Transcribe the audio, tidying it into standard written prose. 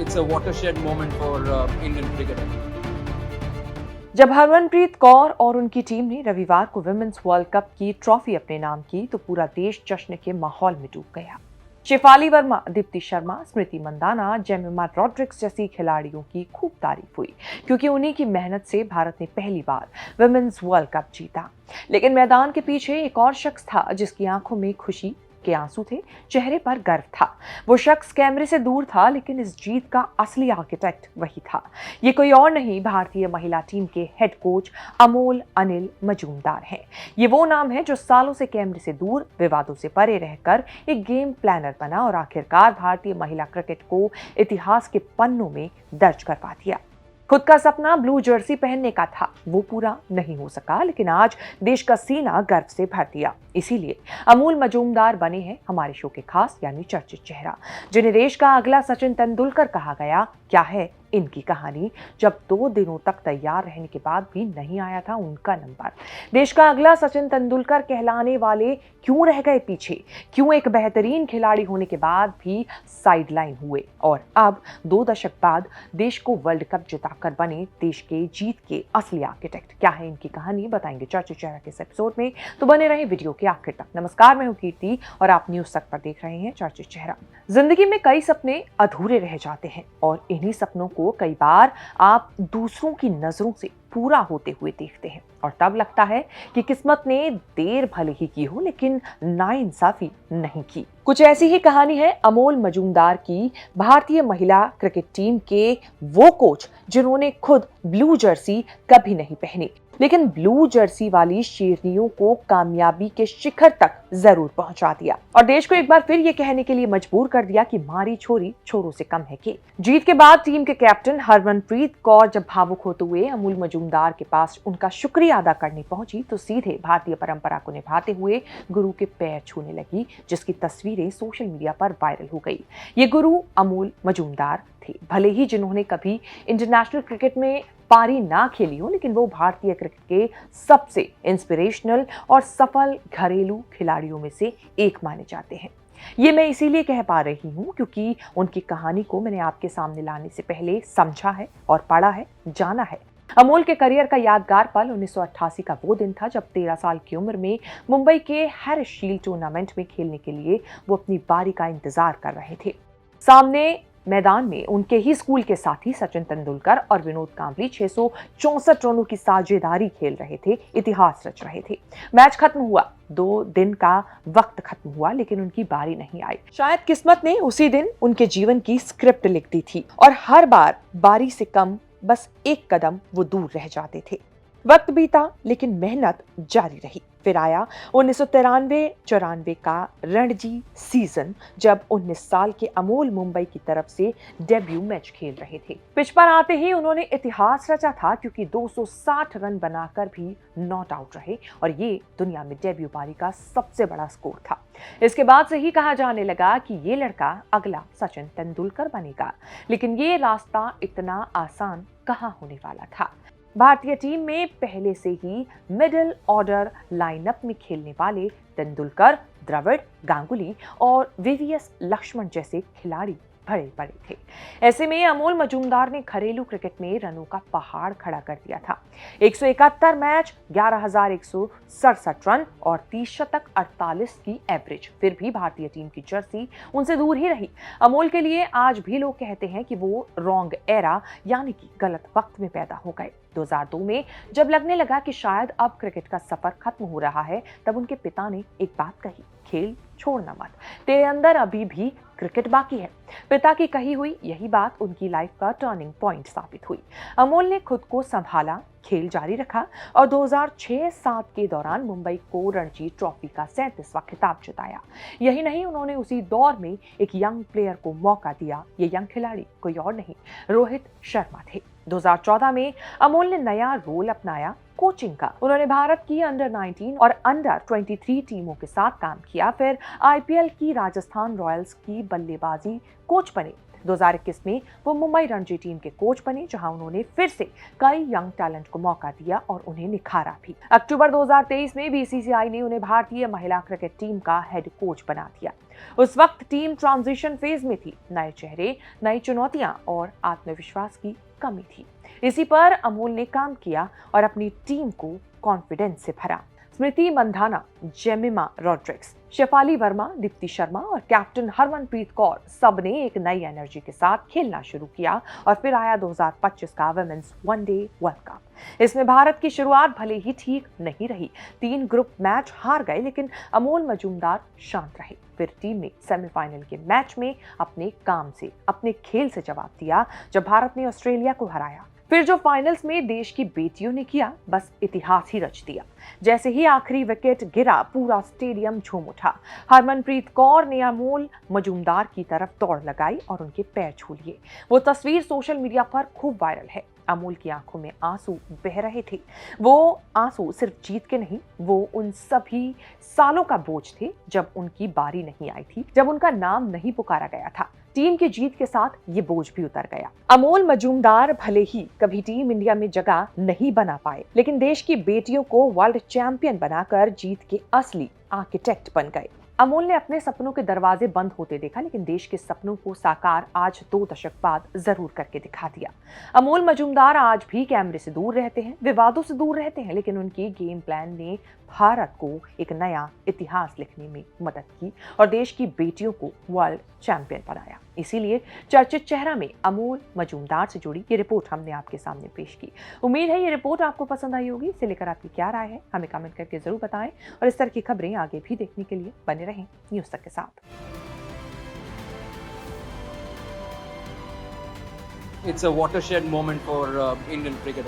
it's a watershed moment for Indian cricket. जब हरमनप्रीत कौर और उनकी टीम ने रविवार को विमेंस वर्ल्ड कप की ट्रॉफी अपने नाम की तो पूरा देश जश्न के माहौल में डूब गया। शेफाली वर्मा, दीप्ति शर्मा, स्मृति मंदाना, जेमिमा रॉड्रिक्स जैसी खिलाड़ियों की खूब तारीफ हुई क्योंकि उन्हीं की मेहनत से भारत ने पहली बार विमेंस वर्ल्ड कप जीता। लेकिन मैदान के पीछे एक और शख्स था जिसकी आंखों में खुशी के आंसू थे, चेहरे पर गर्व था। वो शख्स कैमरे से दूर था, लेकिन इस जीत का असली आर्किटेक्ट वही था। ये कोई और नहीं, भारतीय महिला टीम के हेड कोच अमोल अनिल मजूमदार हैं। ये वो नाम है जो सालों से कैमरे से दूर, विवादों से परे रहकर एक गेम प्लानर बना और आखिरकार भारतीय महिला क्रिकेट को इतिहास के पन्नों में दर्ज करवा दिया। खुद का सपना ब्लू जर्सी पहनने का था, वो पूरा नहीं हो सका, लेकिन आज देश का सीना गर्व से भर दिया। इसीलिए अमोल मजूमदार बने हैं हमारे शो के खास यानी चर्चित चेहरा, जिन्हें देश का अगला सचिन तेंदुलकर कहा गया। क्या है इनकी कहानी, जब 2 दिनों तक तैयार रहने के बाद भी नहीं आया था उनका नंबर। देश का अगला सचिन तेंदुलकर कहलाने वाले क्यों रह गए पीछे, क्यों एक बेहतरीन खिलाड़ी होने के बाद भी साइडलाइन हुए और अब 2 दशक बाद देश को वर्ल्ड कप जिताकर बने देश के जीत के असली आर्किटेक्ट। क्या है इनकी कहानी, बताएंगे चर्चित चेहरा के इस एपिसोड में, तो बने रहे वीडियो के आखिर तक। नमस्कार, मैं हूं कीर्ति और आप न्यूज तक पर देख रहे हैं चर्चित चेहरा। जिंदगी में कई सपने अधूरे रह जाते हैं और इन्हीं सपनों को कई बार आप दूसरों की नजरों से पूरा होते हुए देखते हैं और तब लगता है कि किस्मत ने देर भले ही की हो लेकिन नाइंसाफी नहीं की। कुछ ऐसी ही कहानी है अमोल मजूमदार की, भारतीय महिला क्रिकेट टीम के वो कोच जिन्होंने खुद ब्लू जर्सी कभी नहीं पहनी, लेकिन ब्लू जर्सी वाली शेरनियों को कामयाबी के शिखर तक जरूर पहुंचा दिया और देश को एक बार फिर ये कहने के लिए मजबूर कर दिया कि मारी छोरी छोरों से कम है के। जीत के बाद टीम के कैप्टन हरमनप्रीत कौर जब भावुक होते हुए अमोल मजूमदार के पास उनका शुक्रिया अदा करने पहुंची तो सीधे भारतीय परंपरा को निभाते हुए गुरु के पैर छूने लगी, जिसकी तस्वीरें सोशल मीडिया पर वायरल हो गई। ये गुरु अमोल मजूमदार थे, भले ही जिन्होंने कभी इंटरनेशनल क्रिकेट में पारी ना खेली हो, लेकिन वो भारतीय क्रिकेट के सबसे इंस्पिरेशनल और सफल घरेलू खिलाड़ियों में से एक माने जाते हैं। ये मैं इसीलिए कह पा रही हूँ क्योंकि उनकी कहानी को मैंने आपके सामने लाने से पहले समझा है और पढ़ा है, जाना है। अमोल के करियर का यादगार पल 1988 का वो दिन था जब 13 साल की उम्र में मुंबई के हैरिस शील्ड टूर्नामेंट में खेलने के लिए वो अपनी बारी का इंतजार कर रहे थे। सामने मैदान में उनके ही स्कूल के साथी सचिन तेंदुलकर और विनोद कांबली 664 रनों की साझेदारी खेल रहे थे, इतिहास रच रहे थे। मैच खत्म हुआ, 2 दिन का वक्त खत्म हुआ, लेकिन उनकी बारी नहीं आई। शायद किस्मत ने उसी दिन उनके जीवन की स्क्रिप्ट लिख दी थी और हर बार बारी से कम बस एक कदम वो दूर रह जाते थे। वक्त बीता लेकिन मेहनत जारी रही। फिर आया 1993-94 का रणजी सीजन, जब 19 साल के अमोल मुंबई की तरफ से डेब्यू मैच खेल रहे थे। पिच पर आते ही उन्होंने इतिहास रचा था क्योंकि 260 रन बनाकर भी नॉट आउट रहे और ये दुनिया में डेब्यू पारी का सबसे बड़ा स्कोर था। इसके बाद से ही कहा जाने लगा कि ये लड़का अगला सचिन तेंदुलकर बनेगा, लेकिन ये रास्ता इतना आसान कहाँ होने वाला था। भारतीय टीम में पहले से ही मिडिल ऑर्डर लाइनअप में खेलने वाले तेंदुलकर, द्रविड़, गांगुली और वीवीएस लक्ष्मण जैसे खिलाड़ी भरे पड़े थे। ऐसे में अमोल मजूमदार ने घरेलू क्रिकेट में रनों का पहाड़ खड़ा कर दिया था। 171 मैच, 11,167 रन और 30 शतक, 48 की एवरेज। फिर भी भारतीय टीम की जर्सी उनसे दूर ही रही। अमोल के लिए आज भी लोग कहते हैं कि वो रॉन्ग एरा यानी कि गलत वक्त में पैदा हो गए। 2002 में जब लगने लगा कि शायद अब क्रिकेट का सफर खत्म हो रहा है, तब उनके पिता ने एक बात कही, खेल छोड़ना मत, तेरे अंदर अभी भी क्रिकेट बाकी है। पिता की कही हुई यही बात उनकी लाइफ का टर्निंग पॉइंट साबित हुई। अमोल ने खुद को संभाला, खेल जारी रखा और 2006-07 के दौरान मुंबई को रणजी ट्रॉफी का 37वां खिताब जिताया। यही नहीं, उन्होंने उसी दौर में एक यंग प्लेयर को मौका दिया। ये यंग खिलाड़ी कोई और नहीं, रोहित शर्मा थे। 2014 में अमोल ने नया रोल अपनाया, कोचिंग का। उन्होंने भारत की अंडर 19 और अंडर 23 टीमों के साथ काम किया। फिर आईपीएल की राजस्थान रॉयल्स की बल्लेबाजी कोच बने। 2021 में वो मुंबई रणजी टीम के कोच बने, जहां उन्होंने फिर से कई यंग टैलेंट को मौका दिया और उन्हें निखारा भी। अक्टूबर 2023 में बीसीसीआई ने उन्हें भारतीय महिला क्रिकेट टीम का हेड कोच बना दिया। उस वक्त टीम ट्रांजिशन फेज में थी, नए चेहरे, नई चुनौतियां और आत्मविश्वास की कमी थी। इसी पर अमोल ने काम किया और अपनी टीम को कॉन्फिडेंस से भरा। स्मृति मंधाना, जेमिमा रॉड्रिक्स, शेफाली वर्मा, दीप्ति शर्मा और कैप्टन हरमनप्रीत कौर सब ने एक नई एनर्जी के साथ खेलना शुरू किया और फिर आया 2025 का वुमेन्स वनडे वर्ल्ड कप। इसमें भारत की शुरुआत भले ही ठीक नहीं रही, 3 ग्रुप मैच हार गए, लेकिन अमोल मजूमदार शांत रहे। फिर टीम ने सेमीफाइनल के मैच में अपने काम से, अपने खेल से जवाब दिया, जब भारत ने ऑस्ट्रेलिया को हराया। फिर जो फाइनल्स में देश की बेटियों ने किया, बस इतिहास ही रच दिया। जैसे ही आखिरी विकेट गिरा, पूरा स्टेडियम झूम उठा। हरमनप्रीत कौर ने अमोल मजूमदार की तरफ दौड़ लगाई और उनके पैर छू लिए। वो तस्वीर सोशल मीडिया पर खूब वायरल है। अमोल की आंखों में आंसू बह रहे थे। वो आंसू सिर्फ जीत के नहीं, वो उन सभी सालों का बोझ थे जब उनकी बारी नहीं आई थी, जब उनका नाम नहीं पुकारा गया था। टीम की जीत के साथ ये बोझ भी उतर गया। अमोल मजूमदार भले ही कभी टीम इंडिया में जगह नहीं बना पाए, लेकिन देश की बेटियों को वर्ल्ड चैंपियन बनाकर जीत के असली आर्किटेक्ट बन गए। अमोल ने अपने सपनों के दरवाजे बंद होते देखा, लेकिन देश के सपनों को साकार आज 2 दशक बाद जरूर करके दिखा दिया। अमोल मजूमदार आज भी कैमरे से दूर रहते हैं, विवादों से दूर रहते हैं, लेकिन उनकी गेम प्लान ने भारत को एक नया इतिहास लिखने में मदद की और देश की बेटियों को वर्ल्ड चैंपियन बनाया। इसीलिए चर्चित चेहरा में अमोल मजूमदार से जुड़ी ये रिपोर्ट हमने आपके सामने पेश की। उम्मीद है ये रिपोर्ट आपको पसंद आई होगी। इसे लेकर आपकी क्या राय है, हमें कमेंट करके जरूर बताएं और इस तरह की खबरें आगे भी देखने के लिए बने रहें न्यूज़ तक के साथ। It's a watershed moment for Indian cricket.